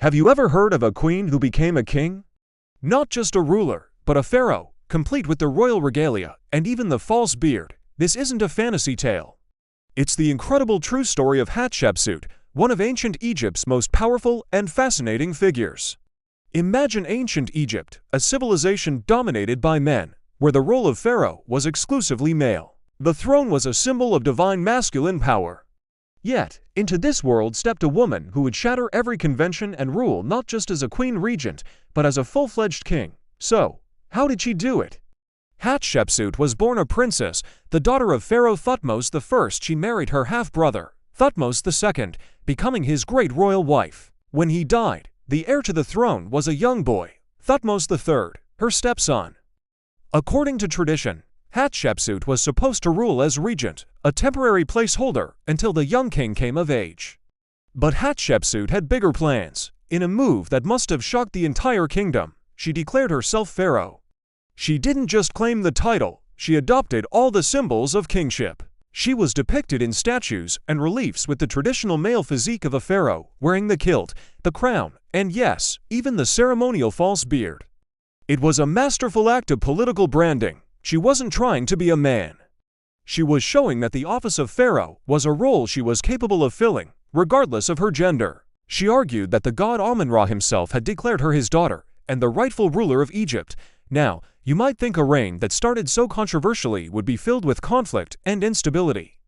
Have you ever heard of a queen who became a king? Not just a ruler, but a pharaoh, complete with the royal regalia and even the false beard. This isn't a fantasy tale. It's the incredible true story of Hatshepsut, one of ancient Egypt's most powerful and fascinating figures. Imagine ancient Egypt, a civilization dominated by men, where the role of pharaoh was exclusively male. The throne was a symbol of divine masculine power. Yet, into this world stepped a woman who would shatter every convention and rule not just as a queen regent, but as a full-fledged king. So, how did she do it? Hatshepsut was born a princess, the daughter of Pharaoh Thutmose I. She married her half-brother, Thutmose II, becoming his great royal wife. When he died, the heir to the throne was a young boy, Thutmose III, her stepson. According to tradition, Hatshepsut was supposed to rule as regent, a temporary placeholder, until the young king came of age. But Hatshepsut had bigger plans. In a move that must have shocked the entire kingdom, she declared herself pharaoh. She didn't just claim the title, she adopted all the symbols of kingship. She was depicted in statues and reliefs with the traditional male physique of a pharaoh, wearing the kilt, the crown, and yes, even the ceremonial false beard. It was a masterful act of political branding. She wasn't trying to be a man. She was showing that the office of pharaoh was a role she was capable of filling, regardless of her gender. She argued that the god Amun-Ra himself had declared her his daughter and the rightful ruler of Egypt. Now, you might think a reign that started so controversially would be filled with conflict and instability.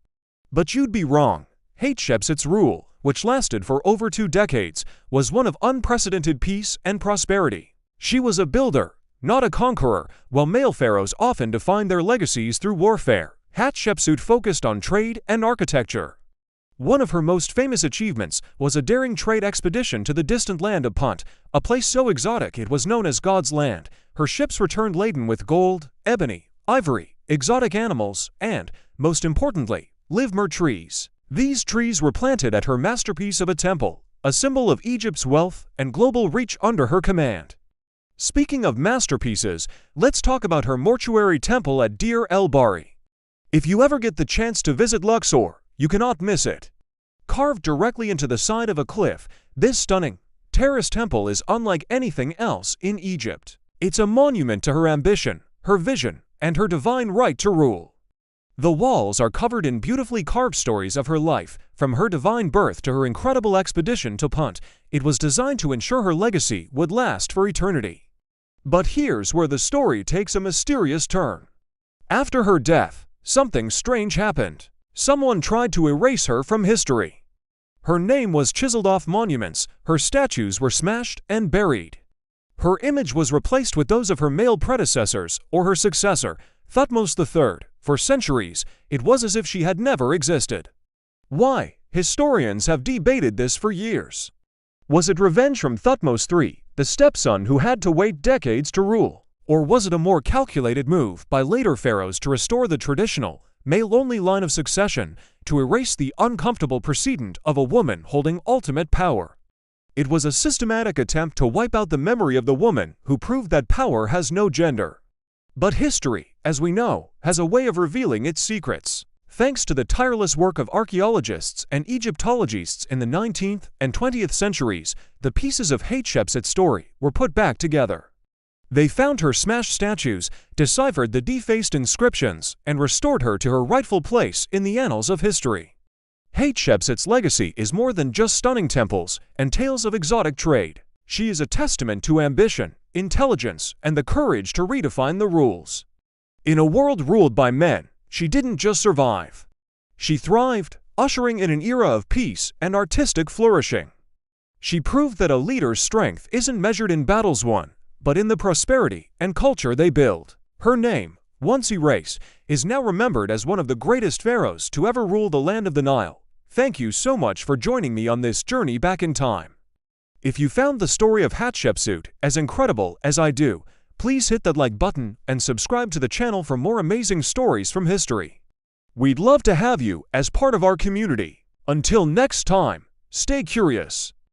But you'd be wrong. Hatshepsut's rule, which lasted for over 2 decades, was one of unprecedented peace and prosperity. She was a builder, not a conqueror. While male pharaohs often defined their legacies through warfare, Hatshepsut focused on trade and architecture. One of her most famous achievements was a daring trade expedition to the distant land of Punt, a place so exotic it was known as God's land. Her ships returned laden with gold, ebony, ivory, exotic animals, and, most importantly, live-mer trees. These trees were planted at her masterpiece of a temple, a symbol of Egypt's wealth and global reach under her command. Speaking of masterpieces, let's talk about her mortuary temple at Deir el-Bahri. If you ever get the chance to visit Luxor, you cannot miss it. Carved directly into the side of a cliff, this stunning, terrace temple is unlike anything else in Egypt. It's a monument to her ambition, her vision, and her divine right to rule. The walls are covered in beautifully carved stories of her life, from her divine birth to her incredible expedition to Punt. It was designed to ensure her legacy would last for eternity. But here's where the story takes a mysterious turn. After her death, something strange happened. Someone tried to erase her from history. Her name was chiseled off monuments, her statues were smashed and buried. Her image was replaced with those of her male predecessors or her successor, Thutmose III. For centuries, it was as if she had never existed. Why? Historians have debated this for years. Was it revenge from Thutmose III, the stepson who had to wait decades to rule? Or was it a more calculated move by later pharaohs to restore the traditional, male-only line of succession, to erase the uncomfortable precedent of a woman holding ultimate power? It was a systematic attempt to wipe out the memory of the woman who proved that power has no gender. But history, as we know, has a way of revealing its secrets. Thanks to the tireless work of archaeologists and Egyptologists in the 19th and 20th centuries, the pieces of Hatshepsut's story were put back together. They found her smashed statues, deciphered the defaced inscriptions, and restored her to her rightful place in the annals of history. Hatshepsut's legacy is more than just stunning temples and tales of exotic trade. She is a testament to ambition, intelligence, and the courage to redefine the rules. In a world ruled by men, she didn't just survive. She thrived, ushering in an era of peace and artistic flourishing. She proved that a leader's strength isn't measured in battles won, but in the prosperity and culture they build. Her name, once erased, is now remembered as one of the greatest pharaohs to ever rule the land of the Nile. Thank you so much for joining me on this journey back in time. If you found the story of Hatshepsut as incredible as I do, please hit that like button and subscribe to the channel for more amazing stories from history. We'd love to have you as part of our community. Until next time, stay curious.